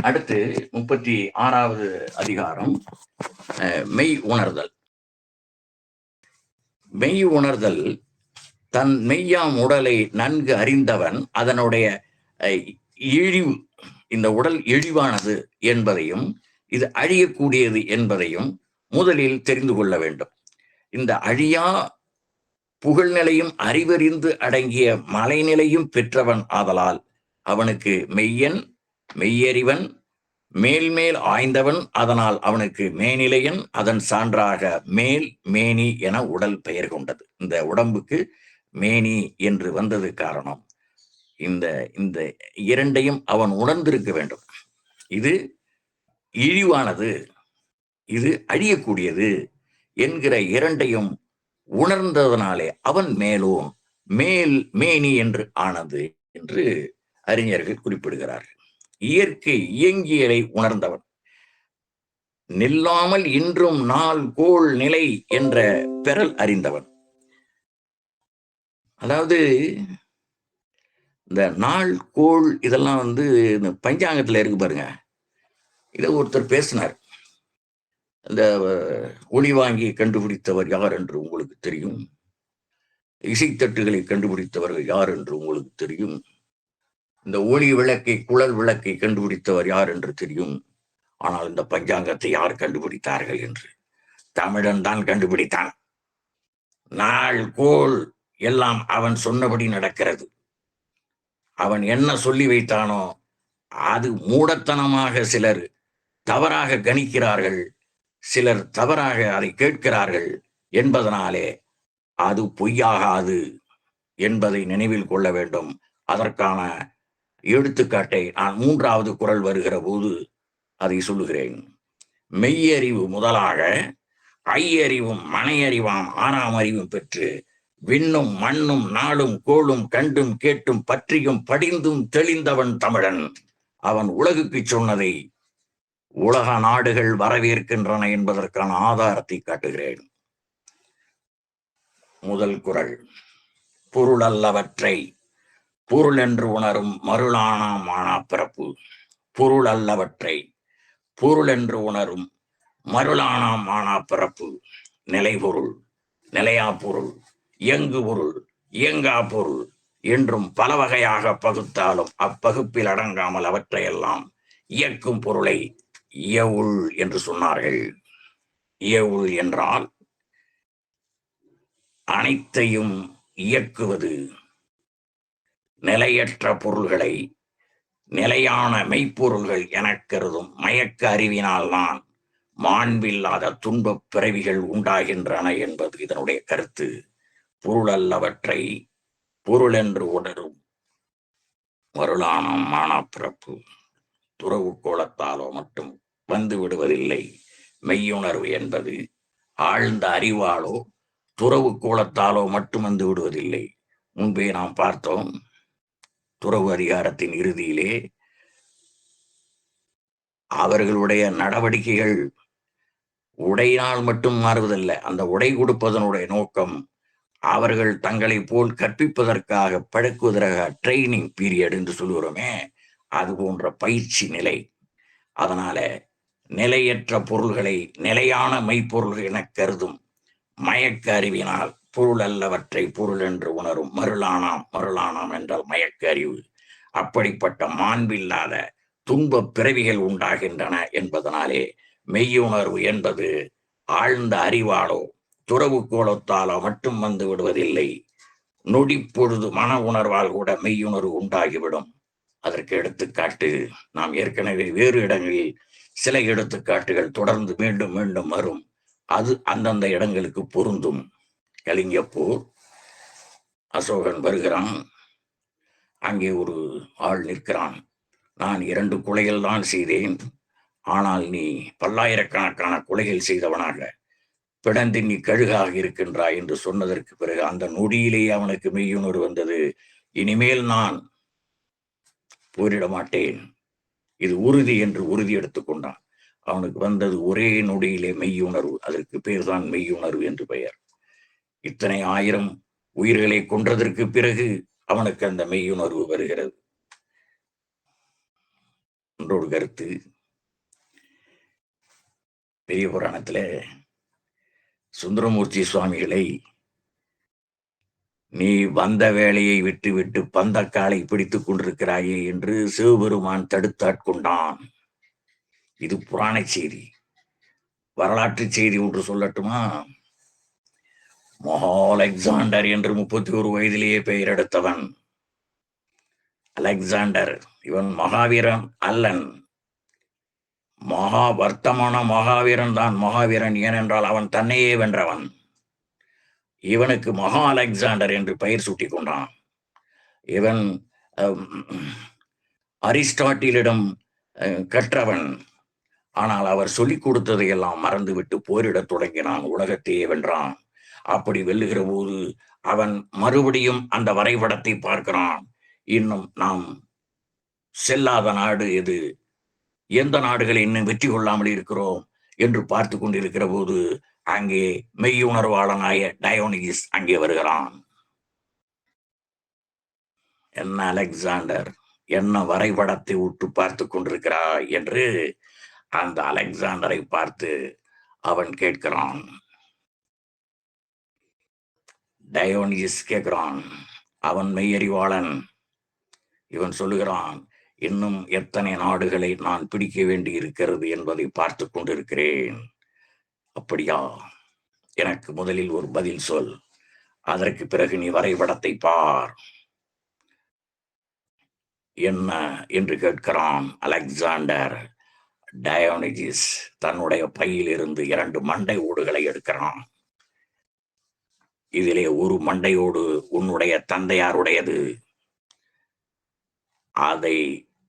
அடுத்து 36வது அதிகாரம், மெய் உணர்தல். மெய் உணர்தல் தன் மெய்யாம் உடலை நன்கு அறிந்தவன் அதனுடைய இழிவு, இந்த உடல் இழிவானது என்பதையும் இது அழியக்கூடியது என்பதையும் முதலில் தெரிந்து கொள்ள வேண்டும். இந்த அழியா புகழ்நிலையும் அறிவறிந்து அடங்கிய மலைநிலையும் பெற்றவன் ஆதலால் அவனுக்கு மெய்யன், மெய்யறிவன், மேல்மேல் ஆய்ந்தவன், அதனால் அவனுக்கு மேனிலையன், அதன் சான்றாக மேல் மேனி என உடல் பெயர் கொண்டது. இந்த உடம்புக்கு மேனி என்று வந்தது காரணம் இந்த இந்த இரண்டையும் அவன் உணர்ந்திருக்க வேண்டும். இது இழிவானது, இது அழியக்கூடியது என்கிற இரண்டையும் உணர்ந்ததனாலே அவன் மேலோன், மேல் மேனி என்று ஆனது என்று அறிஞர்கள் குறிப்பிடுகிறார்கள். இயற்கை இயங்கியலை உணர்ந்தவன், நில்லாமல் இன்றும் நாள் கோள் நிலை என்ற பெறல் அறிந்தவன். அதாவது இந்த நாள் கோள் இதெல்லாம் இந்த பஞ்சாங்கத்துல இருக்கு பாருங்க. இதை ஒருத்தர் பேசினார். இந்த ஒளி வாங்கி கண்டுபிடித்தவர் யார் என்று உங்களுக்கு தெரியும், இசைத்தட்டுகளை கண்டுபிடித்தவர்கள் யார் என்று உங்களுக்கு தெரியும், இந்த ஒளி விளக்கை குழல் விளக்கை கண்டுபிடித்தவர் யார் என்று தெரியும். ஆனால் இந்த பஞ்சாங்கத்தை யார் கண்டுபிடித்தார்கள் என்று தமிழன் தான் கண்டுபிடித்தான். நாள் கோள் எல்லாம் அவன் சொன்னபடி நடக்கிறது. அவன் என்ன சொல்லி வைத்தானோ அது மூடத்தனமாக சிலர் தவறாக கணிக்கிறார்கள், சிலர் தவறாக அதை கேட்கிறார்கள் என்பதனாலே அது பொய்யாகாது என்பதை நினைவில் கொள்ள வேண்டும். அதற்கான எடுத்துக்காட்டை நான் 3வது குறள் வருகிற போது அதை சொல்லுகிறேன். மெய்யறிவு முதலாக ஐயறிவும் மனையறிவாம் 6ஆம் அறிவும் பெற்று விண்ணும் மண்ணும் நாளும் கோளும் கண்டும் கேட்டும் பற்றியும் படிந்தும் தெளிந்தவன் தமிழன். அவன் உலகுக்கு சொன்னதை உலக நாடுகள் வரவேற்கின்றன என்பதற்கான ஆதாரத்தை காட்டுகிறேன். முதல் குறள், பொருள் அல்லவற்றை பொருள் என்று உணரும் மருளானாம் மானா பிறப்பு. பொருள் அல்லவற்றை பொருள் என்று உணரும் மருளானாம் மானா பிறப்பு. நிலைபொருள், நிலையா பொருள், இயங்கு பொருள், இயங்கா பொருள் என்றும் பல வகையாக பகுத்தாலும் அப்பகுப்பில் அடங்காமல் அவற்றையெல்லாம் இயக்கும் பொருளை இயவுள் என்று சொன்னார்கள். இயவுள் என்றால் அனைத்தையும் இயக்குவது. நிலையற்ற பொருள்களை நிலையான மெய்ப்பொருள்கள் எனக் கருதும் மயக்க அறிவினால்தான் மாண்பில்லாத துன்பப் பிறவிகள் உண்டாகின்றன என்பது இதனுடைய கருத்து. பொருள் அல்லவற்றை பொருள் என்று உணரும் மருளானாம் மானாப்பிறப்பு. துறவு கோலத்தாலோ மட்டும் வந்து விடுவதில்லை. மெய்யுணர்வு என்பது ஆழ்ந்த அறிவாலோ துறவு கோலத்தாலோ மட்டும் வந்து விடுவதில்லை. முன்பே நாம் பார்த்தோம், துறவு அதிகாரத்தின் இறுதியிலே அவர்களுடைய நடவடிக்கைகள் உடையினால் மட்டும் மாறுவதில்லை. அந்த உடை கொடுப்பதனுடைய நோக்கம் அவர்கள் தங்களை போல் கற்பிப்பதற்காக பழக்குவதற்காக ட்ரைனிங் பீரியட் என்று சொல்லுகிறோமே, அது போன்ற பயிற்சி நிலை. அதனால நிலையற்ற பொருள்களை நிலையான மெய்ப்பொருள்கள் என கருதும் மயக்க அறிவினால் பொருள் அல்லவற்றை பொருள் என்று உணரும் மருளானாம். மருளானாம் என்றால் மயக்க அறிவு. அப்படிப்பட்ட மாண்பில்லாத துன்ப பிறவிகள் உண்டாகின்றன என்பதனாலே மெய்யுணர்வு என்பது ஆழ்ந்த அறிவாலோ துறவு கோலத்தாலோ மட்டும் வந்து விடுவதில்லை. நொடிப்பொழுது மன உணர்வால் கூட மெய்யுணர்வு உண்டாகிவிடும். அதற்கு எடுத்துக்காட்டு நாம் ஏற்கனவே வேறு இடங்களில் சில எடுத்துக்காட்டுகள் தொடர்ந்து மீண்டும் மீண்டும் வரும். அது அந்தந்த இடங்களுக்கு பொருந்தும். கலிங்கப்போர், அசோகன் வருகிறான். அங்கே ஒரு ஆள் நிற்கிறான். நான் 2 கொலைகள் தான் செய்தேன், ஆனால் நீ பல்லாயிரக்கணக்கான கொலைகள் செய்தவனாக பிடந்து நீ கழுகாக இருக்கின்றாய் என்று சொன்னதற்கு பிறகு அந்த நொடியிலேயே அவனுக்கு மெய்யுணர்வு வந்தது. இனிமேல் நான் போரிட மாட்டேன், இது உறுதி என்று உறுதி எடுத்துக்கொண்டான். அவனுக்கு வந்தது ஒரே நொடியிலே மெய்யுணர்வு. அதற்கு பேர் தான் மெய்யுணர்வு என்று பெயர். இத்தனை 1000 உயிர்களை கொன்றதற்கு பிறகு அவனுக்கு அந்த மெய்யுணர்வு வருகிறது. என்றொரு கருத்து. பெரிய புராணத்துல சுந்தரமூர்த்தி சுவாமிகளை நீ வந்த வேலையை விட்டு விட்டு பந்தக்காலை பிடித்துக் கொண்டிருக்கிறாயே என்று சிவபெருமான் தடுத்தாட்கொண்டான். இது புராண செய்தி. வரலாற்று செய்தி ஒன்று சொல்லட்டுமா? மகா அலெக்சாண்டர் என்று 31 வயதிலேயே பெயர் எடுத்தவன் அலெக்சாண்டர். இவன் மகாவீரன் அல்லன், வர்த்தமான மகாவீரன் தான் மகாவீரன். ஏனென்றால் அவன் தன்னையே வென்றவன். இவனுக்கு மகா அலெக்சாண்டர் என்று பெயர் சூட்டிக் கொண்டான். இவன் அரிஸ்டாட்டிலிடம் கற்றவன். ஆனால் அவர் சொல்லிக் கொடுத்ததையெல்லாம் மறந்துவிட்டு போரிடத் தொடங்கினான், உலகத்தையே வென்றான். அப்படி வெல்லுகிற போது அவன் மறுபடியும் அந்த வரைபடத்தை பார்க்கிறான். இன்னும் நாம் செல்லாத நாடு எது, எந்த நாடுகளை இன்னும் வெற்றி கொள்ளாமல் இருக்கிறோம் என்று பார்த்து கொண்டிருக்கிற போது அங்கே மெய்யுணர்வாளனாய டயோனிகஸ் அங்கே வருகிறான். என்ன அலெக்சாண்டர், என்ன வரைபடத்தை விட்டு பார்த்து கொண்டிருக்கிறாய் என்று அந்த அலெக்சாண்டரை பார்த்து அவன் கேட்கிறான். டயோனிகஸ் கேட்கிறான். அவன் மெய்யறிவாளன். இவன் சொல்லுகிறான், இன்னும் எத்தனை நாடுகளை நான் பிடிக்க வேண்டி இருக்கிறது என்பதை பார்த்து கொண்டிருக்கிறேன். அப்படியா? எனக்கு முதலில் ஒரு பதில் சொல், அதற்கு பிறகு நீ வரைபடத்தை பார். என்ன என்று கேட்கிறான் அலெக்சாண்டர். டயோனிகஸ் தன்னுடைய பையில் இருந்து 2 மண்டை ஓடுகளை எடுக்கிறான். இதிலே ஒரு மண்டையோடு உன்னுடைய தந்தையாருடையது.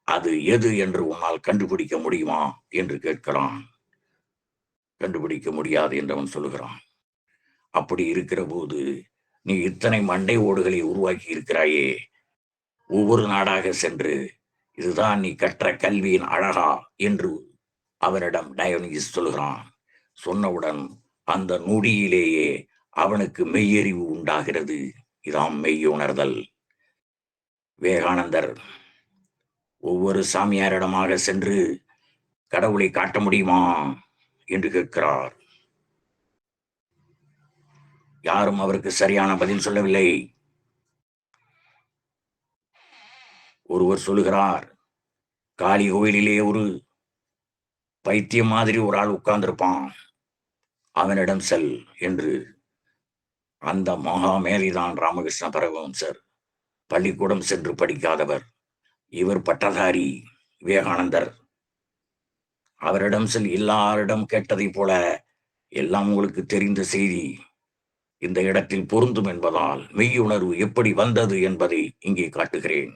அது எது என்று உன்னால் கண்டுபிடிக்க முடியுமா என்று கேட்கிறான். கண்டுபிடிக்க முடியாது என்று அவன் சொல்லுகிறான். அப்படி இருக்கிற போது நீ இத்தனை மண்டை ஓடுகளை உருவாக்கி இருக்கிறாயே, ஒவ்வொரு நாடாக சென்று இதுதான் நீ கற்ற கல்வியின் அழகா என்று அவனிடம் டயோனிகஸ் சொல்கிறான். சொன்னவுடன் அந்த நொடியிலேயே அவனுக்கு மெய்யறிவு உண்டாகிறது. இதாம் மெய்யுணர்தல். விவேகானந்தர் ஒவ்வொரு சாமியாரிடமாக சென்று கடவுளை காட்ட முடியுமா என்று கேட்கிறார். யாரும் அவருக்கு சரியான பதில் சொல்லவில்லை. ஒருவர் சொல்லுகிறார், காளி கோயிலிலே ஒரு பைத்தியம் மாதிரி ஒரு ஆள் உட்கார்ந்திருப்பான், அவனிடம் செல் என்று. அந்த மகா மேலிதான் ராமகிருஷ்ண பரமஹம்சர். பள்ளிக்கூடம் சென்று படிக்காதவர். இவர் பட்டதாரி விவேகானந்தர். அவரிடம் செல். எல்லாரிடம் கேட்டதை போல எல்லாம் உங்களுக்கு தெரிந்த செய்தி இந்த இடத்தில் பொருந்தும் என்பதால் மெய்யுணர்வு எப்படி வந்தது என்பதை இங்கே காட்டுகிறேன்.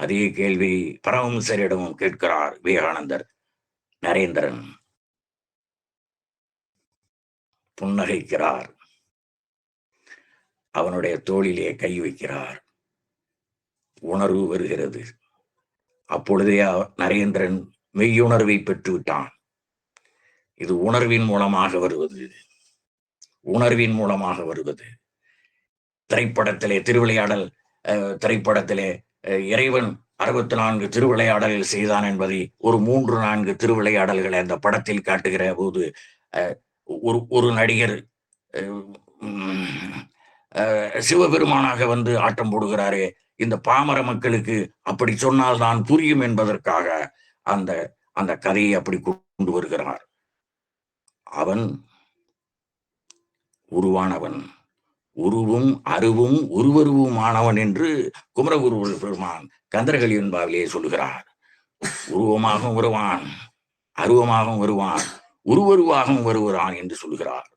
அதே கேள்வி பரமஹம்சரிடமும் கேட்கிறார் விவேகானந்தர். நரேந்திரன் புன்னகைக்கிறார். அவனுடைய தோளிலே கை வைக்கிறார். உணர்வு வருகிறது. அப்பொழுதே நரேந்திரன் மெய்யுணர்வை பெற்றுவிட்டான். இது உணர்வின் மூலமாக வருவது. உணர்வின் மூலமாக வருவது. திரைப்படத்திலே திருவிளையாடல் திரைப்படத்திலே இறைவன் 64 திருவிளையாடல்கள் செய்தான் என்பதை ஒரு 3-4 திருவிளையாடல்களை அந்த படத்தில் காட்டுகிற போது ஒரு நடிகர் சிவபெருமானாக வந்து ஆட்டம் போடுகிறாரே, இந்த பாமர மக்களுக்கு அப்படி சொன்னால் தான் புரியும் என்பதற்காக அந்த அந்த கதையை அப்படி கொண்டு வருகிறார். அவன் உருவானவன், உருவும் அருவும் உருவருவுமானவன் என்று குமரகுரு பெருமான் கந்தர்கலி என்பாவிலே சொல்லுகிறார். உருவமாகவும் வருவான், அருவமாகவும் வருவான், உருவருவாகவும் வருகிறான் என்று சொல்லுகிறார்.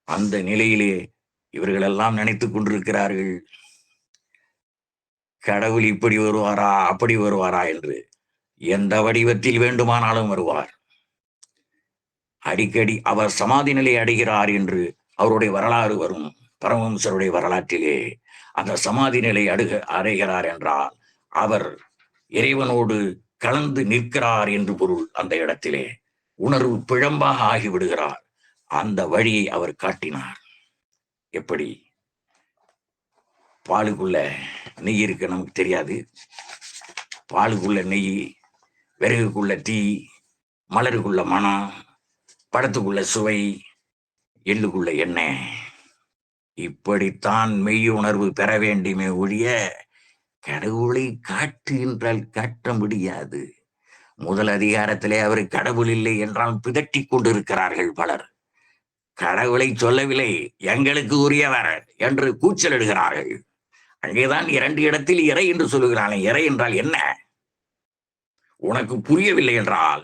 அந்த நிலையிலே இவர்கள் எல்லாம் நினைத்துக் கொண்டிருக்கிறார்கள், கடவுள் இப்படி வருவாரா அப்படி வருவாரா என்று. எந்த வடிவத்தில் வேண்டுமானாலும் வருவார். அடிக்கடி அவர் சமாதி நிலை அடைகிறார் என்று அவருடைய வரலாறு வரும். பரமஹம்சருடைய வரலாற்றிலே அந்த சமாதி நிலை அடைகிறார் என்றால் அவர் இறைவனோடு கலந்து நிற்கிறார் என்று பொருள். அந்த இடத்திலே உணர்வு பிழம்பாக ஆகிவிடுகிறார். அந்த வழியை அவர் காட்டினார். எப்படி? பாலுக்குள்ள நெய் இருக்கு நமக்கு தெரியாது, பாலுக்குள்ள நெய், விறகுக்குள்ள தீ, மலருக்குள்ள மனம், படத்துக்குள்ள சுவை, எள்ளுக்குள்ள எண்ணெய். இப்படித்தான் மெய் உணர்வு பெற வேண்டுமே ஒழிய கடவுளை காட்டு என்றால் காட்ட முடியாது. முதல் அதிகாரத்திலே அவர் கடவுள் இல்லை என்றால் பிதட்டி கொண்டிருக்கிறார்கள் பலர். கடவுளை சொல்லவில்லை, எங்களுக்கு உரியவர் என்று கூச்சலிடுகிறார்கள். அங்கேதான் 2 இடத்தில் இறை என்று சொல்லுகிறானே. இறை என்றால் என்ன? உனக்கு புரியவில்லை என்றால்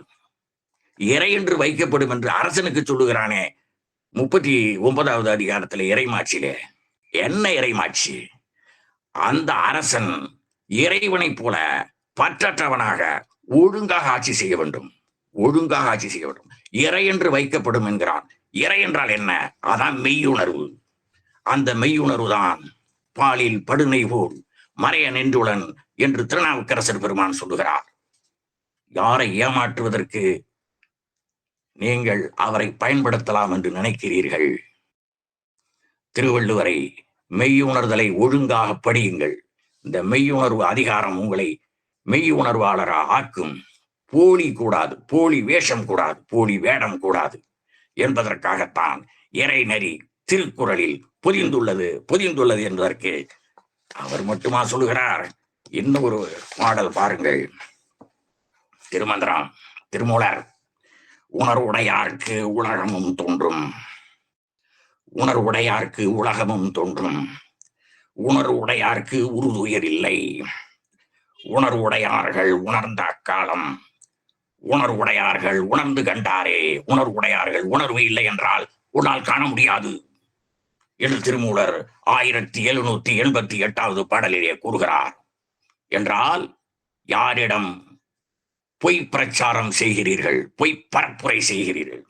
இறை என்று வைக்கப்படும் என்று அரசனுக்கு சொல்லுகிறானே 39வது அதிகாரத்தில் இறைமாட்சியிலே. என்ன இறைமாட்சி? அந்த அரசன் இறைவனைப் போல பற்றற்றவனாக ஒழுங்காக ஆட்சி செய்ய வேண்டும். ஒழுங்காக ஆட்சி செய்ய வேண்டும். இறை என்று வைக்கப்படும் என்கிறான். இறை என்றால் என்ன? அதான் மெய்யுணர்வு. அந்த மெய்யுணர்வு தான் பாலில் படுனை போல் மறைய நின்றுளன் என்று திருநாவுக்கரசர் பெருமான் சொல்லுகிறார். யாரை ஏமாற்றுவதற்கு நீங்கள் அவரை பயன்படுத்தலாம் என்று நினைக்கிறீர்கள்? திருவள்ளுவரை மெய்யுணர்தலை ஒழுங்காக படியுங்கள். இந்த மெய்யுணர்வு அதிகாரம் உங்களை மெய்யுணர்வாளரா ஆக்கும். போலி கூடாது, போலி வேஷம் கூடாது, போலி வேடம் கூடாது என்பதற்காகத்தான் இறை நெறி திருக்குறளில் பொதிந்துள்ளது என்பதற்கு அவர் மட்டுமா சொல்லுகிறார்? இன்னும் ஒரு பாடல் பாருங்கள். திருமந்திரம், திருமூலர். உணர்வுடையார்க்கு உலகமும் தோன்றும், உணர்வுடையார்க்கு உலகமும் தோன்றும், உணர்வுடையார்க்கு உறுதுயர் இல்லை, உணர்வுடையார்கள் உணர்ந்த அக்காலம், உணர்வுடையார்கள் உணர்ந்து கண்டாரே. உணர்வுடையார்கள் உணர்வு இல்லை என்றால் உன்னால் காண முடியாது என்று திருமூலர் 1788வது பாடலிலே கூறுகிறார். என்றால் யாரிடம் பொய் பிரச்சாரம் செய்கிறீர்கள், பொய் பரப்புரை செய்கிறீர்கள்,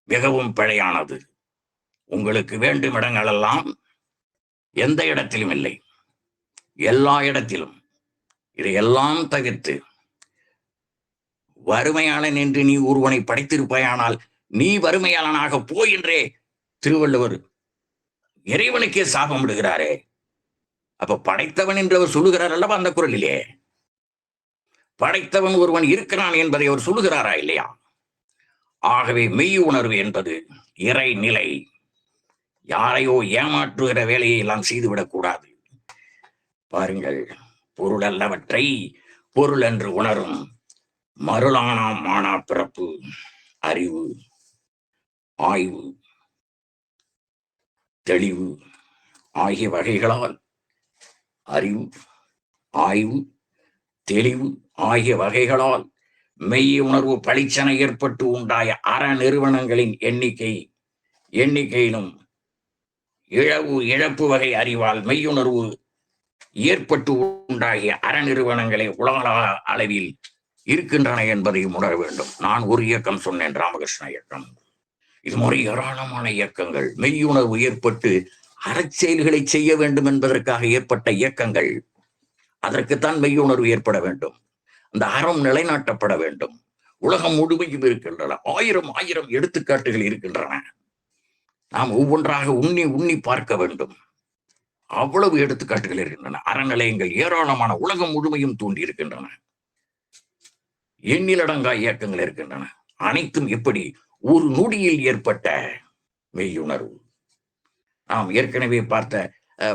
மிகவும் பிழையானது. உங்களுக்கு வேண்டும் இடங்களெல்லாம் எந்த இடத்திலும் இல்லை, எல்லா இடத்திலும். இதையெல்லாம் தவிர்த்து வறுமையாளன் என்று நீ ஒருவனை படைத்திருப்பாயானால் நீ வறுமையாளனாக போய் என்றே திருவள்ளுவர் இறைவனுக்கே சாபம் விடுகிறாரே. அப்ப படைத்தவன் என்று அவர் சொல்லுகிறார் அல்லவா அந்த குரலிலே? படைத்தவன் ஒருவன் இருக்கிறான் என்பதை அவர் சொல்லுகிறாரா இல்லையா? ஆகவே மெய் உணர்வு என்பது இறை நிலை. யாரையோ ஏமாற்றுகிற வேலையை எல்லாம் செய்துவிடக்கூடாது. பாருங்கள், பொருள் அல்லவற்றை பொருள் என்று உணரும் மருளானாம் மானா பிறப்பு, அறிவு, ஆய்வு, தெளிவு ஆகிய வகைகளால், அறிவு, ஆய்வு, தெளிவு ஆகிய வகைகளால் மெய் உணர்வு பளிச்சென ஏற்பட்டு உண்டாய அற நிறுவனங்களின் எண்ணிக்கையிலும் இழப்பு வகை அறிவால் மெய்யுணர்வு ஏற்பட்டு உண்டாகிய அற நிறுவனங்களை உலக அளவில் இருக்கின்றன என்பதையும் உணர வேண்டும். நான் ஒரு இயக்கம் சொன்னேன், ராமகிருஷ்ண இயக்கம். இது மாதிரி ஏராளமான இயக்கங்கள் மெய்யுணர்வு ஏற்பட்டு அறச்செயல்களை செய்ய வேண்டும் என்பதற்காக ஏற்பட்ட இயக்கங்கள். அதற்குத்தான் மெய்யுணர்வு ஏற்பட வேண்டும். அந்த அறம் நிலைநாட்டப்பட வேண்டும். உலகம் முழுமையும் இருக்கின்றன. ஆயிரம் எடுத்துக்காட்டுகள் இருக்கின்றன. நாம் ஒவ்வொன்றாக உண்ணி பார்க்க வேண்டும். அவ்வளவு எடுத்துக்காட்டுகள் இருக்கின்றன. அறநிலையங்கள் ஏராளமான உலகம் முழுமையும் தோன்றி இருக்கின்றன. எண்ணிலடங்கா இயக்கங்கள் இருக்கின்றன. அனைத்தும் எப்படி ஒரு நொடியில் ஏற்பட்ட மெய்யுணர்வு. நாம் ஏற்கனவே பார்த்த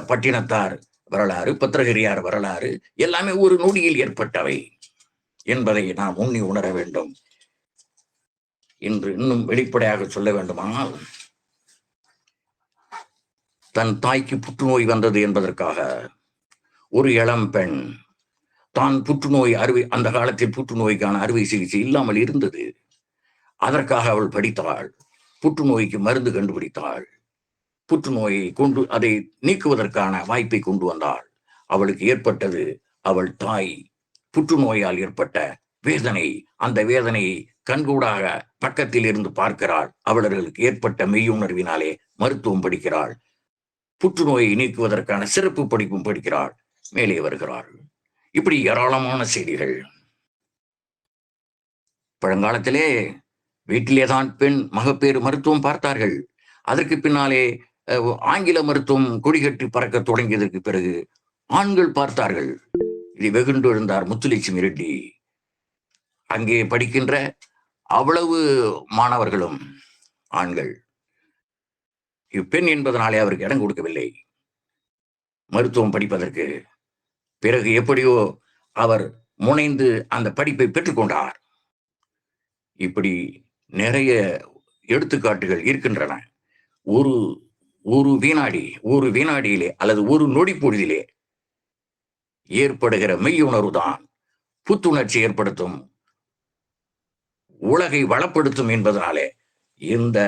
பட்டினத்தார் வரலாறு, பத்திரகிரியார் வரலாறு எல்லாமே ஒரு நொடியில் ஏற்பட்டவை என்பதை நாம் உணர வேண்டும். இன்று இன்னும் வெளிப்படையாக சொல்ல வேண்டுமானால், தன் தாய்க்கு புற்றுநோய் வந்தது என்பதற்காக ஒரு இளம் பெண் தான் புற்றுநோய் அந்த காலத்தில் புற்றுநோய்க்கான அறுவை சிகிச்சை இல்லாமல் இருந்தது. அதற்காக அவள் படித்தாள். புற்றுநோய்க்கு மருந்து கண்டுபிடித்தாள். புற்றுநோயை கொண்டு அதை நீக்குவதற்கான வாய்ப்பை கொண்டு வந்தாள். அவளுக்கு ஏற்பட்டது, அவள் தாய் புற்றுநோயால் ஏற்பட்ட வேதனை. அந்த வேதனையை கண்கூடாக பக்கத்தில் இருந்து பார்க்கிறாள். அவர்களுக்கு ஏற்பட்ட மெய்யுணர்வினாலே மருத்துவம் படிக்கிறாள். புற்றுநோயை நீக்குவதற்கான சிறப்பு படிப்பும் படிக்கிறாள். மேலே வருகிறாள். இப்படி ஏராளமான செய்திகள். பழங்காலத்திலே வீட்டிலேதான் பெண் மகப்பேறு மருத்துவம் பார்த்தார்கள். அதற்கு பின்னாலே ஆங்கில மருத்துவம் கொடிகட்டி பறக்க தொடங்கியதற்கு பிறகு ஆண்கள் பார்த்தார்கள். இதை வெகுண்டு எழுந்தார் முத்துலட்சுமி ரெட்டி. அங்கே படிக்கின்ற அவ்வளவு மாணவர்களும் ஆண்கள். இப்பெண் என்பதனாலே அவருக்கு இடம் கொடுக்கவில்லை மருத்துவம் படிப்பதற்கு. பிறகு எப்படியோ அவர் முனைந்து அந்த படிப்பை பெற்றுக்கொண்டார். இப்படி நிறைய எடுத்துக்காட்டுகள் இருக்கின்றன. ஒரு ஒரு வினாடியிலே அல்லது ஒரு நொடி பொழுதிலே ஏற்படுகிற மெய்யுணர்வு தான் புத்துணர்ச்சி ஏற்படுத்தும், உலகை வளப்படுத்தும் என்பதனாலே இந்த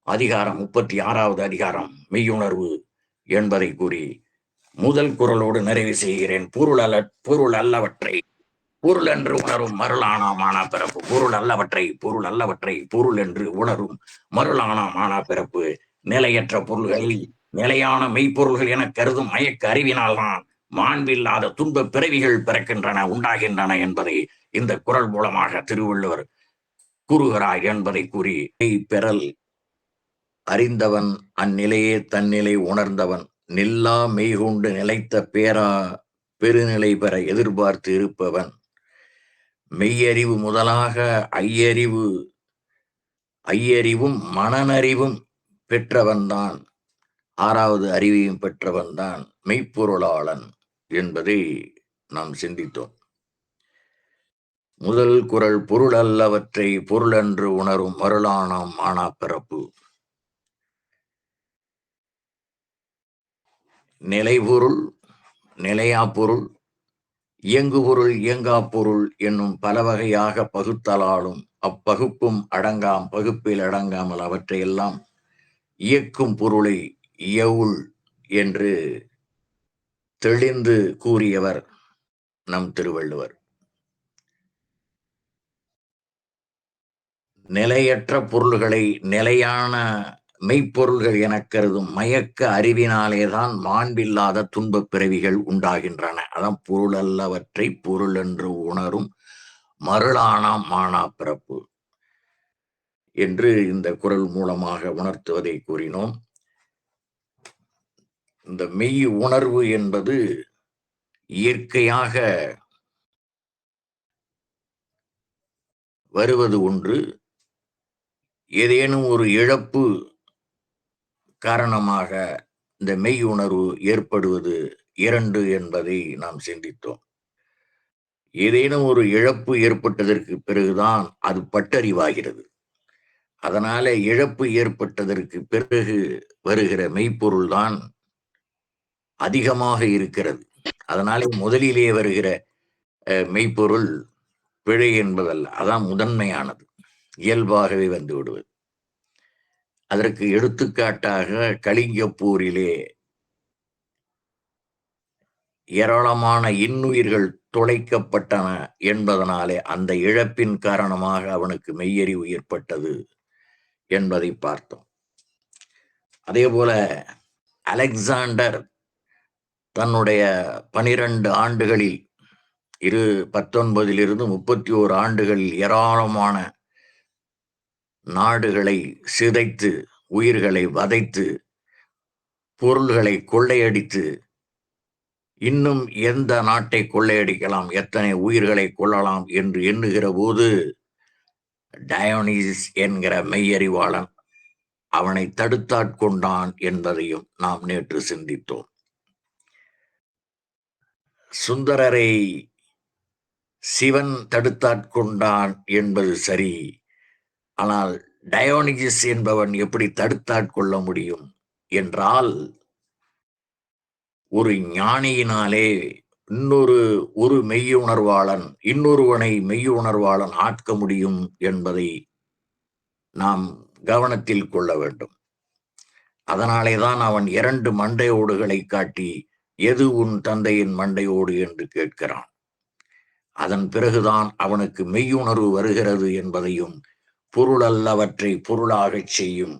அதிகாரம் 36வது அதிகாரம் மெய்யுணர்வு என்பதை கூறி முதல் குறளோடு நிறைவு செய்கிறேன். பொருள் அல்லவற்றை பொருள் என்று உணரும் மருளானா மானா பிறப்பு. பொருள் அல்லவற்றை பொருள் என்று உணரும் மருளானா மானா பிறப்பு. நிலையற்ற பொருள்களில் நிலையான மெய்ப்பொருள்கள் என கருதும் மயக்க அறிவினால்தான் மாண்பில்லாத துன்ப பிறவிகள் பிறக்கின்றன, உண்டாகின்றன என்பதை இந்த குறள் மூலமாக திருவள்ளுவர் கூறுகிறார் என்பதை கூறி, பெறல் அறிந்தவன் அந்நிலையே தன்னிலை உணர்ந்தவன் நில்லா மெய்கொண்டு நிலைத்த பெருநிலை பெற எதிர்பார்த்து இருப்பவன் மெய்யறிவு முதலாக ஐயறிவும் மனநறிவும் பெற்றவன்தான், 6வது அறிவையும் பெற்றவன்தான் மெய்ப்பொருளாளன் என்பதை நாம் சிந்தித்தோம். முதல் குறள் பொருள் அல்லவற்றை பொருளென்று உணரும் மருளானாம் மானா பிறப்பு. நிலைபொருள், நிலையா பொருள், இயங்கு பொருள், இயங்கா பொருள் என்னும் பல வகையாக பகுத்தலாலும் அப்பகுப்பும் அடங்காம் பகுப்பில் அடங்காமல் அவற்றையெல்லாம் இயக்கும் பொருளை இயவுள் என்று தெளிந்து கூறியவர் நம் திருவள்ளுவர். நிலையற்ற பொருள்களை நிலையான மெய்ப்பொருள்கள் என கருதும் மயக்க அறிவினாலேதான் மாண்பில்லாத துன்பப் பிறவிகள் உண்டாகின்றன. அதான் பொருள் அல்லவற்றை பொருள் என்று உணரும் மருளானாம் மானா பிறப்பு என்று இந்த குறள் மூலமாக உணர்த்துவதை கூறினோம். இந்த மெய் உணர்வு என்பது இயற்கையாக வருவது ஒன்று, ஏதேனும் ஒரு இழப்பு காரணமாக இந்த மெய் உணர்வு ஏற்படுவது 2 என்பதை நாம் சிந்தித்தோம். ஏதேனும் ஒரு இழப்பு ஏற்பட்டதற்கு பிறகுதான் அது பட்டறிவாகிறது. அதனால இழப்பு ஏற்பட்டதற்கு பிறகு வருகிற மெய்ப்பொருள் தான் அதிகமாக இருக்கிறது. அதனாலே முதலிலே வருகிற மெய்ப்பொருள் பிழை என்பதல்ல, அதான் முதன்மையானது, இயல்பாகவே வந்து விடுவது. அதற்கு எடுத்துக்காட்டாக கலிங்க போரிலே ஏராளமான இன்னுயிர்கள் தொலைக்கப்பட்டன என்பதனாலே அந்த இழப்பின் காரணமாக அவனுக்கு மெய்யறிவு ஏற்பட்டது என்பதை பார்த்தோம். அதே போல அலெக்சாண்டர் தன்னுடைய 12 ஆண்டுகளில் 19 31 ஆண்டுகளில் ஏராளமான நாடுகளை சிதைத்து, உயிர்களை வதைத்து, பொருள்களை கொள்ளையடித்து, இன்னும் எந்த நாட்டை கொள்ளையடிக்கலாம், எத்தனை உயிர்களை கொள்ளலாம் என்று எண்ணுகிற போது டயோனிஸ் என்கிற மெய்யறிவாளன் அவனை தடுத்தாட்கொண்டான் என்பதையும் நாம் நேற்று சிந்தித்தோம். சுந்தரரை சிவன் தடுத்தாட்கொண்டான் என்பது சரி, ஆனால் டயோனிஜிஸ் என்பவன் எப்படி தடுத்தாட்கொள்ள முடியும் என்றால், ஒரு ஞானியினாலே ஒரு மெய்யுணர்வாளன் இன்னொருவனை மெய்யுணர்வாளன் ஆட்க முடியும் என்பதை நாம் கவனத்தில் கொள்ள வேண்டும். அதனாலேதான் அவன் 2 மண்டையோடுகளை காட்டி எது உன் தந்தையின் மண்டையோடு என்று கேட்கிறான். அதன் பிறகுதான் அவனுக்கு மெய்யுணர்வு வருகிறது என்பதையும், பொருள் அல்லவற்றை பொருளாகச் செய்யும்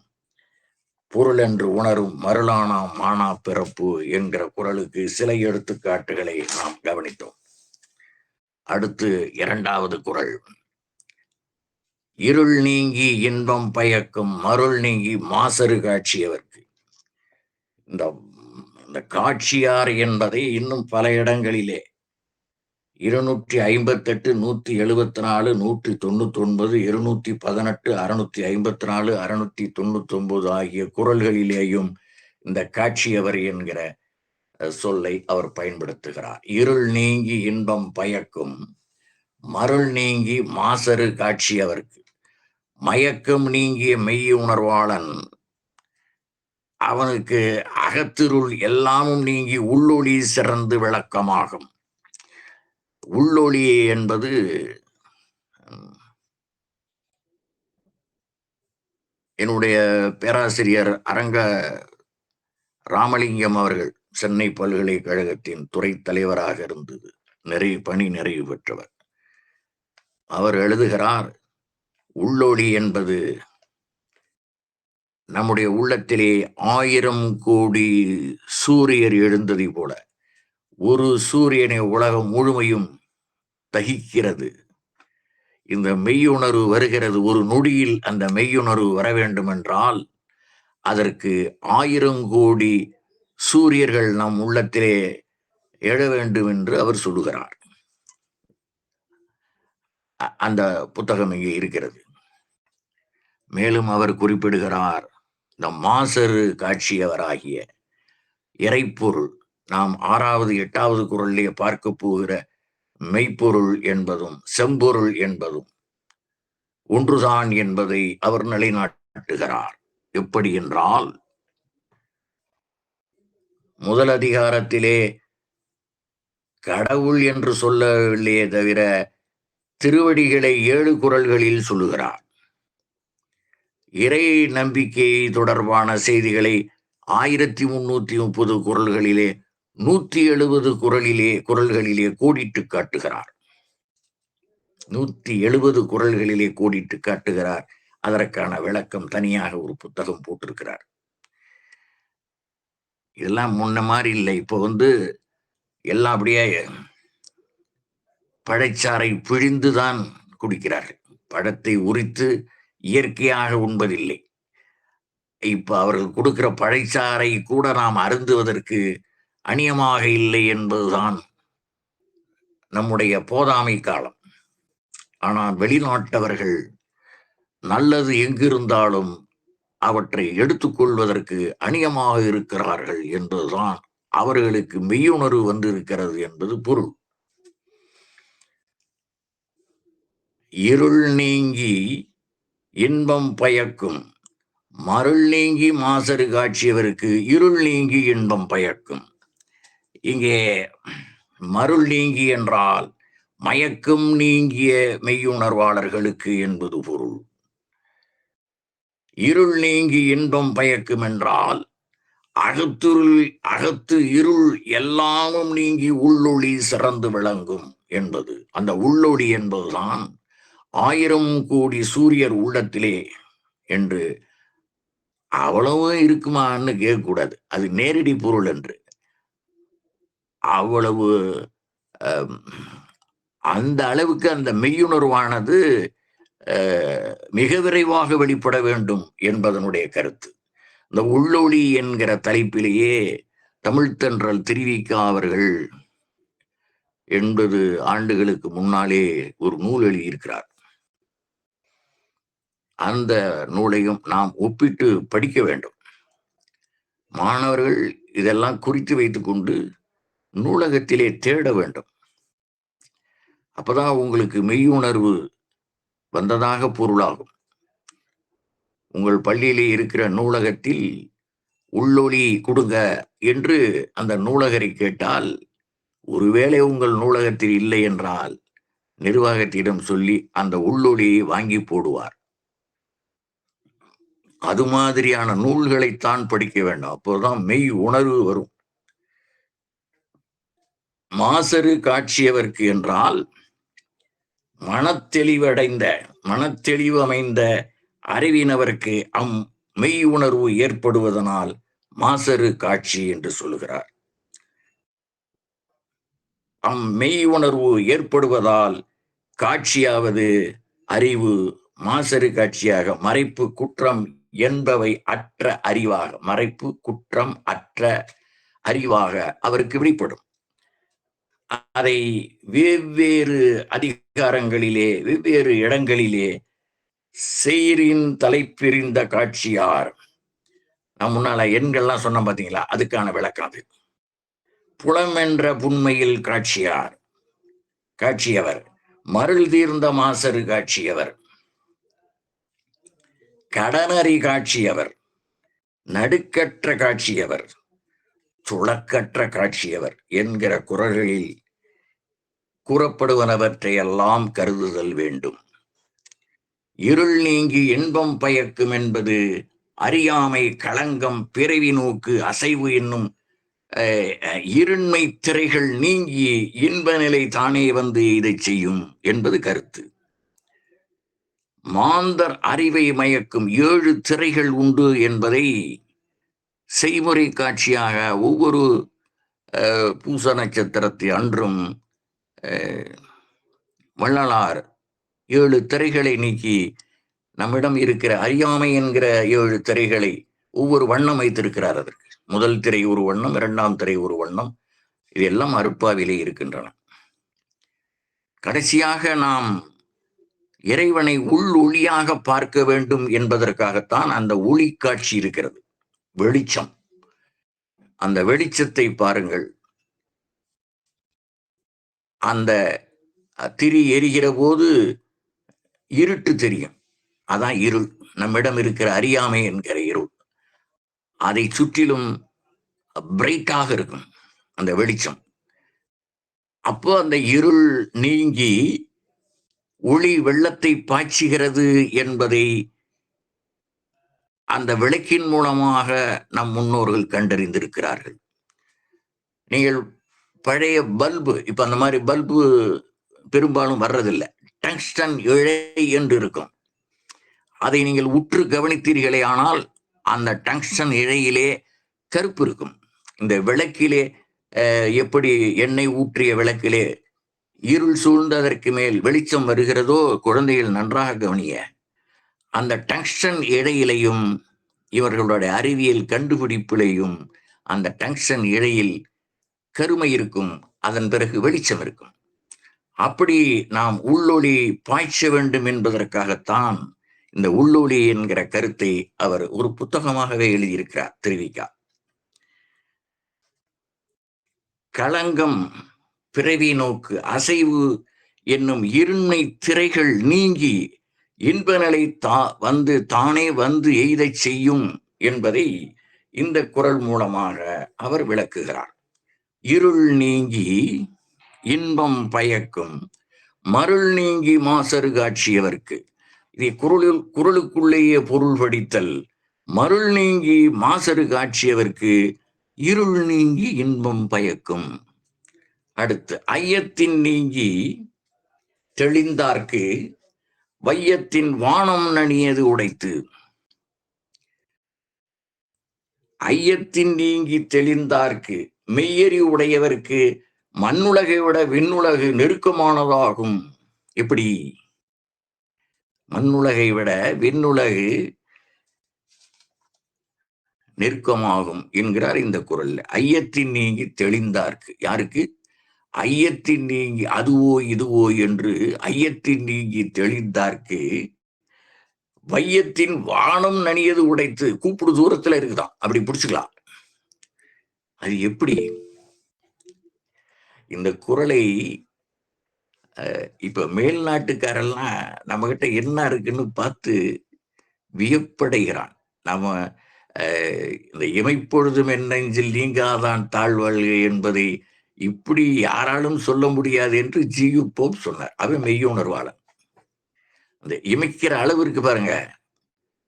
பொருள் என்று உணரும் மருளானாம் மானா பிறப்பு என்கிற குறளுக்கு சில எடுத்துக்காட்டுகளை நாம் கவனித்தோம். அடுத்து 2வது குறள். இருள் நீங்கி இன்பம் பயக்கும் மருள் நீங்கி மாசறு காட்சியவர்க்கு. இந்த காட்சியார் என்பதை இன்னும் பல இடங்களிலே 258, 174, 199, 218, 654, 699 ஆகிய குறள்களிலேயும் இந்த காட்சியவர் என்கிற சொல்லை அவர் பயன்படுத்துகிறார். இருள் நீங்கி இன்பம் பயக்கும், மருள் நீங்கி மாசரு காட்சியவர்க்கு, மயக்கம் நீங்கிய மெய் உணர்வாளன் அவனுக்கு அகத்திருள் எல்லாமும் நீங்கி உள்ளொளி சிறந்து விளக்கமாகும். உள்ளொளி என்பது என்னுடைய பேராசிரியர் அரங்க ராமலிங்கம் அவர்கள் சென்னை பல்கலைக்கழகத்தின் துறை தலைவராக இருந்தது, பணி நிறைவு பெற்றவர். அவர் எழுதுகிறார், உள்ளொளி என்பது நம்முடைய உள்ளத்திலே 1000 கோடி சூரியர் எழுந்ததை போல ஒரு சூரியனை உலகம் முழுமையும் தகிக்கிறது. இந்த மெய்யுணர்வு வருகிறது. ஒரு நொடியில் அந்த மெய்யுணர்வு வர வேண்டும் என்றால் அதற்கு 1000 கோடி சூரியர்கள் நம் உள்ளத்திலே எழ வேண்டும் என்று அவர் சொல்லுகிறார். அந்த புத்தகம் இங்கே இருக்கிறது. மேலும் அவர் குறிப்பிடுகிறார், இந்த மாசரு காட்சியவராகிய இறைப்பொருள் நாம் 6வது 8வது குறளிலே பார்க்க போகிற மெய்ப்பொருள் என்பதும் செம்பொருள் என்பதும் ஒன்றுதான் என்பதை அவர் நிலைநாட்டுகிறார். எப்படி என்றால், முதல் அதிகாரத்திலே கடவுள் என்று சொல்லவில்லையே தவிர திருவடிகளை 7 குறள்களில் சொல்லுகிறார். இறை நம்பிக்கை தொடர்பான செய்திகளை 1330 குறள்களிலே 170 குறள்களிலே கோடிட்டு காட்டுகிறார். 170 குறள்களிலே கோடிட்டு காட்டுகிறார். அதற்கான விளக்கம் தனியாக ஒரு புத்தகம் போட்டிருக்கிறார். இதெல்லாம் முன்ன மாதிரி இல்லை. இப்போ எல்லாம் அப்படியே பழச்சாறை பிழிந்துதான் குடிக்கிறார்கள். பழத்தை உரித்து இயற்கையாக உண்பதில்லை. இப்ப அவர்கள் கொடுக்கிற பழச்சாறை கூட நாம் அருந்துவதற்கு அநியமாக இல்லை என்பதுதான் நம்முடைய போதாமை காலம். ஆனால் வெளிநாட்டவர்கள் நல்லது எங்கிருந்தாலும் அவற்றை எடுத்துக்கொள்வதற்கு அநியமாக இருக்கிறார்கள் என்பதுதான் அவர்களுக்கு மெய்யுணர்வு வந்திருக்கிறது என்பது பொருள். இருள் நீங்கி இன்பம் பயக்கும், மருள் நீங்கி மாசரு காட்சியவருக்கு இருள் நீங்கி இன்பம் பயக்கும். இங்கே மருள் நீங்கி என்றால் மயக்கம் நீங்கிய மெய்யுணர்வாளர்களுக்கு என்பது பொருள். இருள் நீங்கி இன்பம் பயக்கும் என்றால் அகத்து இருள் எல்லாமும் நீங்கி உள்ளொளி சிறந்து விளங்கும் என்பது. அந்த உள்ளொளி என்பதுதான் 1000 கோடி சூரியர் உள்ளத்திலே என்று. அவ்வளவு இருக்குமான்னு கேட்கக்கூடாது, அது நேரடி பொருள் என்று. அவ்வளவு அந்த அளவுக்கு அந்த மெய்யுணர்வானது மிக விரைவாக வெளிப்பட வேண்டும் என்பதனுடைய கருத்து. இந்த உள்ளொளி என்கிற தலைப்பிலேயே தமிழ்த்தென்றல் திருவிக்கா அவர்கள் 80 ஆண்டுகளுக்கு முன்னாலே ஒரு நூல் எழுதியிருக்கிறார். அந்த நூலையும் நாம் ஒப்பிட்டு படிக்க வேண்டும். மாணவர்கள் இதெல்லாம் குறித்து வைத்துக் கொண்டு நூலகத்திலே தேட வேண்டும். அப்பதான் உங்களுக்கு மெய்யுணர்வு வந்ததாக பொருளாகும். உங்கள் பள்ளியிலே இருக்கிற நூலகத்தில் உள்ளொளி கொடுங்க என்று அந்த நூலகரை கேட்டால், ஒருவேளை உங்கள் நூலகத்தில் இல்லை என்றால் நிர்வாகத்திடம் சொல்லி அந்த உள்ளொளியை வாங்கி போடுவார். அது மாதிரியான நூல்களைத்தான் படிக்க வேண்டும். அப்போதான் மெய் உணர்வு வரும். மாசரு காட்சியவர்க்கு என்றால் மனத்தெளிவு அமைந்த அறிவினவருக்கு மெய் உணர்வு ஏற்படுவதனால் மாசரு காட்சி என்று சொல்லுகிறார். மெய் உணர்வு ஏற்படுவதால் காட்சியாவது அறிவு மாசரு காட்சியாக மறைப்பு குற்றம் என்பவை அற்ற அறிவாக, மறைப்பு குற்றம் அற்ற அறிவாக அவருக்கு வெளிப்படும். அதை வெவ்வேறு அதிகாரங்களிலே வெவ்வேறு இடங்களிலே செயிரின் தலைப்பிரிந்த காட்சியார். நான் முன்னால எண்கள்லாம் சொன்ன பாத்தீங்களா, அதுக்கான விளக்கம் அது. புலமென்ற புண்மையில் காட்சியவர், மருள் தீர்ந்த மாசரு காட்சியவர், கடனறி காட்சியவர், நடுக்கற்ற காட்சியவர், துளக்கற்ற காட்சியவர் என்கிற குறள்களில் கூறப்படுவனவற்றையெல்லாம் கருதுதல் வேண்டும். இருள் நீங்கி இன்பம் பயக்கும் என்பது அறியாமை, களங்கம், பிறவி நோக்கு, அசைவு என்னும் இருண்மை திரைகள் நீங்கி இன்ப நிலை தானே வந்து இதை செய்யும் என்பது கருத்து. மாந்தர் அறிவை மயக்கும் 7 திரைகள் உண்டு என்பதை செய்முறை காட்சியாக ஒவ்வொரு பூச நட்சத்திரத்தை அன்றும் வள்ளலார் 7 திரைகளை நீக்கி நம்மிடம் இருக்கிற அறியாமை என்கிற 7 திரைகளை ஒவ்வொரு வண்ணம் வைத்திருக்கிறார். அதற்கு முதல் திரை ஒரு வண்ணம், 2ஆம் திரை ஒரு வண்ணம், இதெல்லாம் அருட்பாவிலே இருக்கின்றன. கடைசியாக நாம் இறைவனை உள் ஒளியாக பார்க்க வேண்டும் என்பதற்காகத்தான் அந்த ஒளி காட்சி இருக்கிறது, வெளிச்சம். அந்த வெளிச்சத்தை பாருங்கள். அந்த திரி எரிகிற போது இருட்டு தெரியும், அதான் இருள். நம்மிடம் இருக்கிற அறியாமை என்கிற இருள். அதை சுற்றிலும் பிரைட்டாக இருக்கும் அந்த வெளிச்சம். அப்போ அந்த இருள் நீங்கி ஒளி வெள்ளத்தை பாய்ச்சுகிறது என்பதை அந்த விளக்கின் மூலமாக நம் முன்னோர்கள் கண்டறிந்திருக்கிறார்கள். நீங்கள் பழைய பல்பு, இப்ப அந்த மாதிரி பல்பு பெரும்பாலும் வர்றதில்லை. டங்ஸ்டன் இழை என்று இருக்கும். அதை நீங்கள் உற்று கவனித்தீர்களே ஆனால் அந்த டங்ஸ்டன் இழையிலே கருப்பு இருக்கும். இந்த விளக்கிலே எப்படி எண்ணெய் ஊற்றிய விளக்கிலே இருள் சூழ்ந்ததற்கு மேல் வெளிச்சம் வருகிறதோ, குழந்தைகள் நன்றாக கவனிய, அந்த டங்ஸ்டன் இழையிலையும் இவர்களுடைய அறிவியல் கண்டுபிடிப்பிலையும் அந்த டங்ஸ்டன் இழையில் கருமை இருக்கும், அதன் பிறகு வெளிச்சம் இருக்கும். அப்படி நாம் உள்ளொளி பாய்ச்ச வேண்டும் என்பதற்காகத்தான் இந்த உள்ளொளி என்கிற கருத்தை அவர் ஒரு புத்தகமாகவே எழுதியிருக்கிறார் திருவிக்கா. களங்கம், பிறவி நோக்கு, அசைவு என்னும் இருண்மை திரைகள் நீங்கி இன்ப நிலை தானே வந்து எய்தை செய்யும் என்பதை இந்த குறள் மூலமாக அவர் விளக்குகிறார். இருள் நீங்கி இன்பம் பயக்கும், மருள் நீங்கி மாசரு காட்சியவர்க்கு. இதை குறளுக்குள்ளேயே பொருள் படித்தல். மருள் நீங்கி மாசரு காட்சியவர்க்கு இருள் நீங்கி இன்பம் பயக்கும். அடுத்து, ஐயத்தின் நீங்கி தெளிந்தார்க்கு வையத்தின் வானம் நனியது உடைத்து. ஐயத்தின் நீங்கி தெளிந்தார்க்கு, மெய்யறி உடையவருக்கு மண்ணுலகை விட விண்ணுலகு நெருக்கமானதாகும். எப்படி? மண்ணுலகை விட விண்ணுலகு நெருக்கமாகும் என்கிறார் இந்த குறள்ல. ஐயத்தின் நீங்கி தெளிந்தார்க்கு, யாருக்கு? ஐயத்தின் நீங்கி அதுவோ இதுவோ என்று ஐயத்தின் நீங்கி தெளிந்தார்க்கு வையத்தின் வானம் நனியது உடைத்து. கூப்பிடு தூரத்துல இருக்குதான், அப்படி பிடிச்சுக்கலாம். அது எப்படி? இந்த குறளை இப்ப மேல்நாட்டுக்காரெல்லாம் நம்ம கிட்ட என்ன இருக்குன்னு பார்த்து வியப்படைகிறான். நம்ம இந்த இமைப்பொழுதும் என் நெஞ்சில் நீங்காதான் தாழ்வாழ்க என்பதை இப்படி யாராலும் சொல்ல முடியாது என்று ஜி.யு. போப் சொன்னார். அவன் மெய்யுணர்வாளன். அந்த இமைக்கிற அளவு இருக்கு பாருங்க,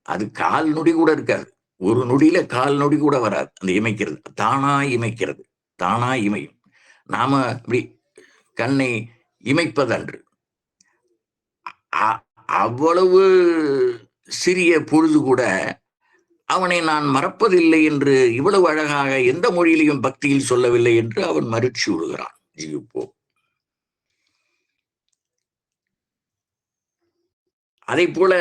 அது கால் நொடி கூட இருக்காது. ஒரு நொடியில கால் நொடி கூட வராது. அந்த இமைக்கிறது தானா இமைக்கிறது, தானா இமையும். நாம இப்படி கண்ணை இமைப்பதன்று. அவ்வளவு சிறிய பொழுது கூட அவனை நான் மறப்பதில்லை என்று இவ்வளவு அழகாக எந்த மொழியிலையும் பக்தியில் சொல்லவில்லை என்று அவன் மறுச்சி விடுகிறான் ஜி.யு. போப். அதே போல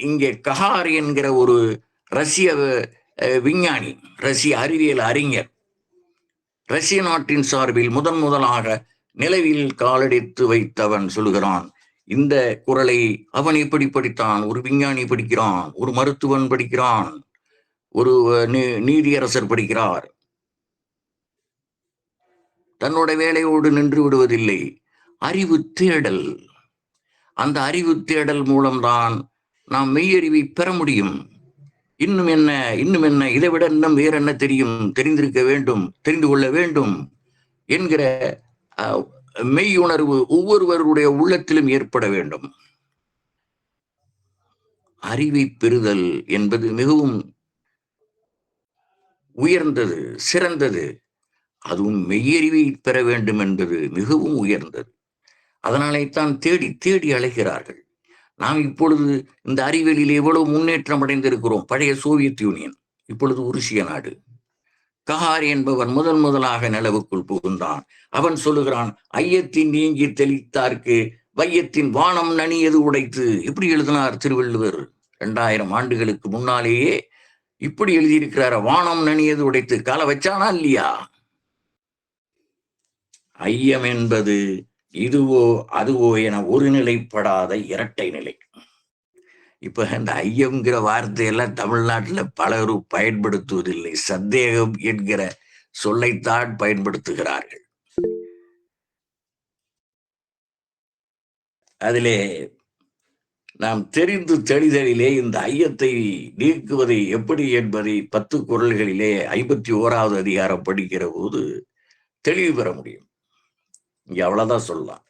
இங்கே கஹார் என்கிற ஒரு ரஷ்ய விஞ்ஞானி, ரஷ்ய அறிவியல் அறிஞர், ரஷ்ய நாட்டின் சார்பில் முதலாக நிலவில் காலடித்து வைத்தவன் சொல்லுகிறான், இந்த குறளை அவன் எப்படி படித்தான்? ஒரு விஞ்ஞானி படிக்கிறான், ஒரு மருத்துவன் படிக்கிறான், ஒரு நீதியரசர் படிக்கிறார். தன்னோட வேலையோடு நின்று விடுவதில்லை. அறிவு தேடல். அந்த அறிவு தேடல் மூலம்தான் நாம் மெய்யறிவை பெற முடியும். இன்னும் என்ன, இன்னும் என்ன, இதை விட இன்னும் வேற என்ன தெரியும், தெரிந்திருக்க வேண்டும், தெரிந்து கொள்ள வேண்டும் என்கிற மெய் உணர்வு ஒவ்வொருவருடைய உள்ளத்திலும் ஏற்பட வேண்டும். அறிவை பெறுதல் என்பது மிகவும் உயர்ந்தது, சிறந்தது. அதுவும் மெய்யறிவை பெற வேண்டும் என்பது மிகவும் உயர்ந்தது. அதனாலே தான் தேடி தேடி அழைக்கிறார்கள். நாம் இப்பொழுது இந்த அறிவியலில் எவ்வளவு முன்னேற்றம் அடைந்திருக்கிறோம். பழைய சோவியத் யூனியன், இப்பொழுது உருசிய நாடு. கஹார் என்பவன் முதலாக நிலவுக்குள் புகுந்தான். அவன் சொல்லுகிறான், ஐயத்தின் நீங்கி தெளித்தார்க்கு வையத்தின் வானம் நனியது உடைத்து. இப்படி எழுதினார் திருவள்ளுவர் 2000 ஆண்டுகளுக்கு முன்னாலேயே. இப்படி எழுதியிருக்கிறார், வானம் நனியது உடைத்து. கால வச்சானா இல்லையா? ஐயம் என்பது இதுவோ அதுவோ என ஒரு நிலைப்படாத இரட்டை நிலை. இப்ப இந்த ஐயம்ங்கிற வார்த்தையெல்லாம் தமிழ்நாட்டில் பலரும் பயன்படுத்துவதில்லை. சந்தேகம் என்கிற சொல்லைத்தான் பயன்படுத்துகிறார்கள். அதிலே நாம் தெரிந்து தெளிதலிலே இந்த ஐயத்தை நீக்குவதை எப்படி என்பதை 10 குறள்களிலே 51வது அதிகாரம் படிக்கிற போது தெளிவு பெற முடியும். இங்க அவ்வளவுதான் சொல்லலாம்.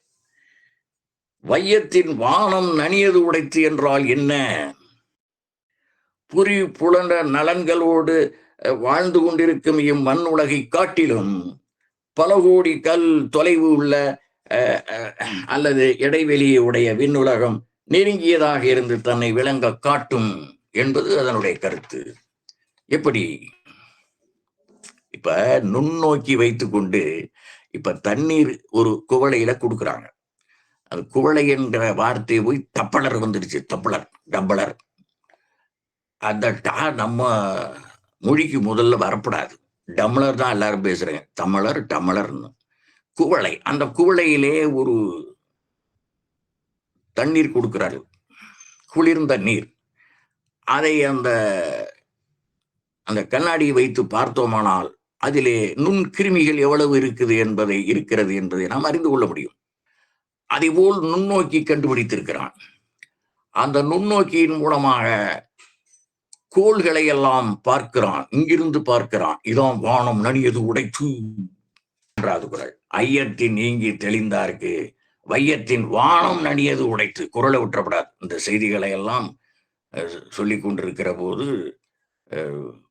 வையத்தின் வானம் நனியது உடைத்து என்றால் என்ன? புரி புலன நலன்களோடு வாழ்ந்து கொண்டிருக்கும் இம்மண் உலகை காட்டிலும் பல கோடி கல் தொலைவு உள்ள அல்லது இடைவெளியை உடைய விண்ணுலகம் நெருங்கியதாக இருந்து தன்னை விளங்க காட்டும் என்பது அதனுடைய கருத்து. எப்படி? இப்ப நுண்ணோக்கி வைத்துக்கொண்டு இப்ப தண்ணீர் ஒரு குவளையில கொடுக்குறாங்க. அது குவளை என்ற வார்த்தை போய் தப்பளர் வந்துடுச்சு. டப்பளர். அந்த நம்ம மொழிக்கு முதல்ல வரப்படாது. டம்ளர் தான் எல்லாரும் பேசுறேன். டம்ளர்னு. குவளை. அந்த குவளையிலே ஒரு தண்ணீர் கொடுக்கிறாரு, குளிர்ந்த நீர். அதை அந்த கண்ணாடியை வைத்து பார்த்தோமானால் அதிலே நுண்கிருமிகள் எவ்வளவு இருக்கிறது என்பதை நாம் அறிந்து கொள்ள முடியும். அதேபோல் நுண்ணோக்கி கண்டுபிடித்திருக்கிறான். அந்த நுண்ணோக்கியின் மூலமாக கோள்களை எல்லாம் பார்க்கிறான். இங்கிருந்து பார்க்கிறான். இதான் வானம் நனியது உடைத்து. குறள். ஐயத்தின் நீங்கி தெளிந்தார்க்கு வையத்தின் வானம் நனியது உடைத்து. குறளை விட்டுறப்படாது. இந்த செய்திகளை எல்லாம் சொல்லிக் கொண்டிருக்கிற போது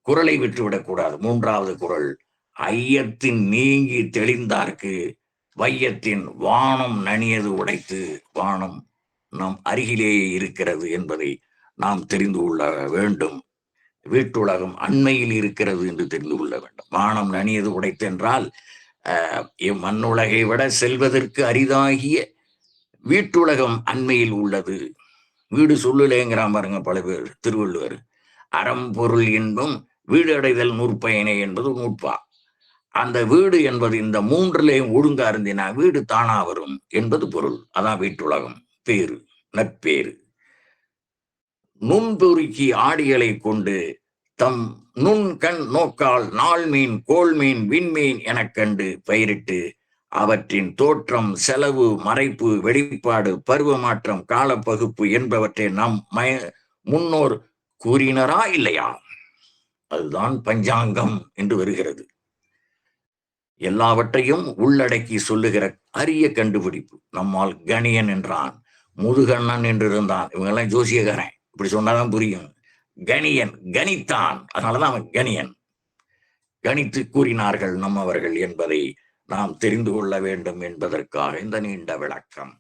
குறளை விட்டுவிடக்கூடாது. 3வது குறள், ஐயத்தின் நீங்கி தெளிந்தார்க்கு வையத்தின் வானம் நனியது உடைத்து. வானம் நம் அருகிலேயே இருக்கிறது என்பதை நாம் தெரிந்து கொள்ள வேண்டும். வீட்டுலகம் அண்மையில் இருக்கிறது என்று தெரிந்து கொள்ள வேண்டும். வானம் நனியது உடைத்து என்றால் மண்ணுலகை விட செல்வதற்கு அரிதாகிய வீட்டுலகம் அண்மையில் உள்ளது. வீடு சொல்லுலேங்கிறான் பாருங்க பல பேர். திருவள்ளுவர், அறம் பொருள் இன்பம் வீடு அடைதல் நூற்பயனே என்பது நூற்பா. அந்த வீடு என்பது இந்த 3லேயும் ஒழுங்கா இருந்தினா வீடு தானா வரும் என்பது பொருள். அதான் வீட்டுலகம். பேரு, நட்பேறு. நுண்பொருக்கி ஆடிகளை கொண்டு தம் நுண் கண் நோக்கால் நாள் மீன், கோள் மீன், விண்மீன் எனக் கண்டு பெயரிட்டு அவற்றின் தோற்றம், செலவு, மறைப்பு, வெளிப்பாடு, பருவ மாற்றம், காலப்பகுப்பு என்பவற்றை நம் முன்னோர் கூறினரா இல்லையா? அதுதான் பஞ்சாங்கம் என்று வருகிறது. எல்லாவற்றையும் உள்ளடக்கி சொல்லுகிற அரிய கண்டுபிடிப்பு. நம்மால் கணியன் என்றான், முதுகண்ணன் என்று இருந்தான். இவங்கெல்லாம் ஜோசியக்காரன். இப்படி சொன்னாதான் புரியும். கணியன் கணித்தான், அதனாலதான் அவன் கணியன். கணித்து கூறினார்கள் நம்மவர்கள் என்பதை நாம் தெரிந்து கொள்ள வேண்டும் என்பதற்காக இந்த நீண்ட விளக்கம்.